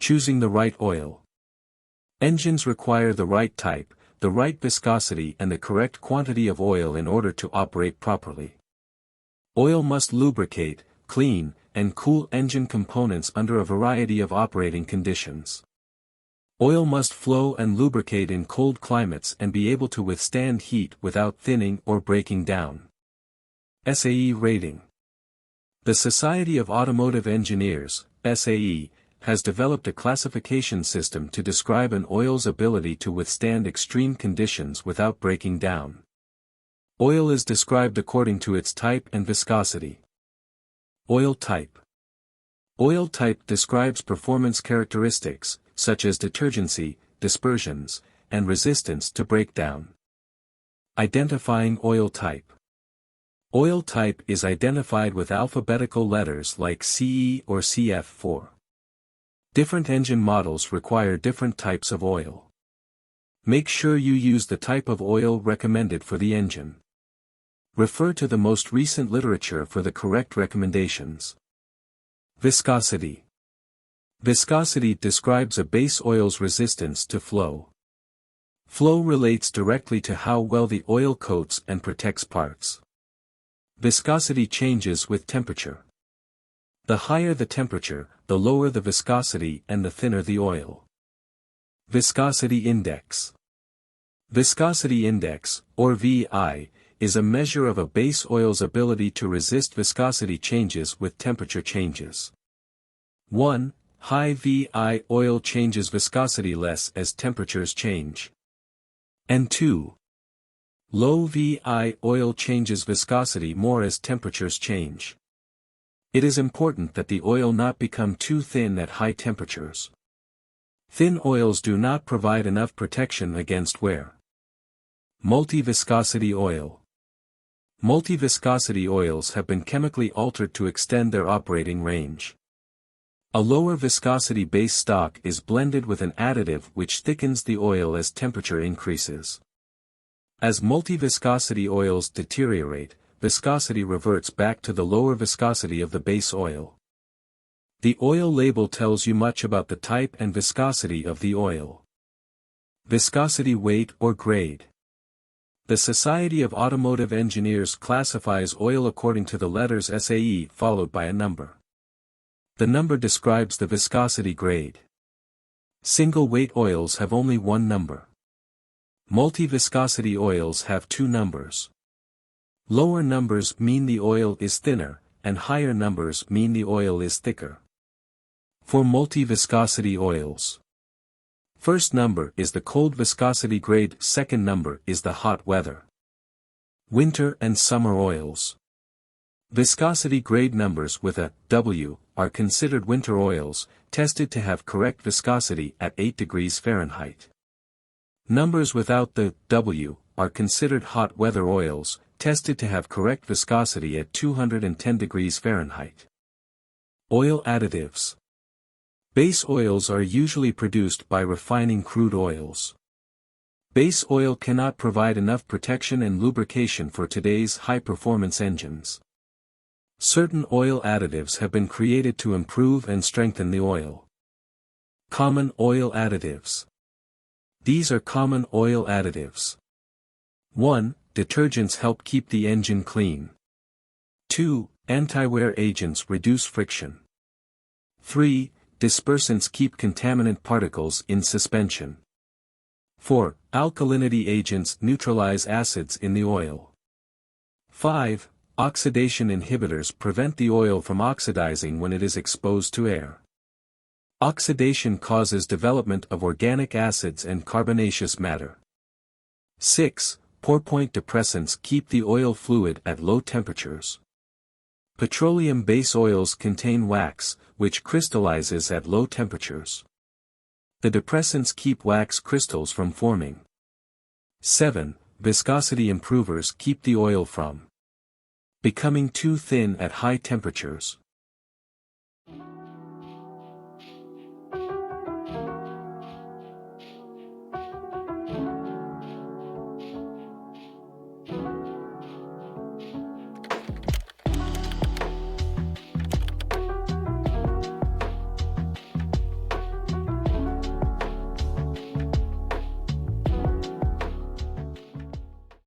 Choosing the right oil. Engines require the right type, the right viscosity and the correct quantity of oil in order to operate properly. Oil must lubricate, clean, and cool engine components under a variety of operating conditions. Oil must flow and lubricate in cold climates and be able to withstand heat without thinning or breaking down. SAE rating. The Society of Automotive Engineers, SAE, has developed a classification system to describe an oil's ability to withstand extreme conditions without breaking down. Oil is described according to its type and viscosity. Oil type. Oil type describes performance characteristics, such as detergency, dispersions, and resistance to breakdown. Identifying oil type. Oil type is identified with alphabetical letters like CE or CF4. Different engine models require different types of oil. Make sure you use the type of oil recommended for the engine. Refer to the most recent literature for the correct recommendations. Viscosity. Viscosity describes a base oil's resistance to flow. Flow relates directly to how well the oil coats and protects parts. Viscosity changes with temperature. The higher the temperature, the lower the viscosity and the thinner the oil. Viscosity index. Viscosity index, or VI, is a measure of a base oil's ability to resist viscosity changes with temperature changes. 1. High VI oil changes viscosity less as temperatures change. And 2. Low VI oil changes viscosity more as temperatures change. It is important that the oil not become too thin at high temperatures. Thin oils do not provide enough protection against wear. Multi-viscosity oil. Multi-viscosity oils have been chemically altered to extend their operating range. A lower viscosity base stock is blended with an additive which thickens the oil as temperature increases. As multi-viscosity oils deteriorate, viscosity reverts back to the lower viscosity of the base oil. The oil label tells you much about the type and viscosity of the oil. Viscosity weight or grade. The Society of Automotive Engineers classifies oil according to the letters SAE followed by a number. The number describes the viscosity grade. Single-weight oils have only one number. Multi-viscosity oils have two numbers. Lower numbers mean the oil is thinner, and higher numbers mean the oil is thicker. For multi-viscosity oils, first number is the cold viscosity grade, second number is the hot weather. Winter and summer oils. Viscosity grade numbers with a W are considered winter oils, tested to have correct viscosity at 8 degrees Fahrenheit. Numbers without the W are considered hot weather oils, tested to have correct viscosity at 210 degrees Fahrenheit. Oil additives. Base oils are usually produced by refining crude oils. Base oil cannot provide enough protection and lubrication for today's high-performance engines. Certain oil additives have been created to improve and strengthen the oil. Common oil additives. These are common oil additives. 1. Detergents help keep the engine clean. 2. Anti-wear agents reduce friction. 3. Dispersants keep contaminant particles in suspension. 4. Alkalinity agents neutralize acids in the oil. 5. Oxidation inhibitors prevent the oil from oxidizing when it is exposed to air. Oxidation causes development of organic acids and carbonaceous matter. 6. Pour-point depressants keep the oil fluid at low temperatures. Petroleum base oils contain wax, which crystallizes at low temperatures. The depressants keep wax crystals from forming. 7. Viscosity improvers keep the oil from becoming too thin at high temperatures.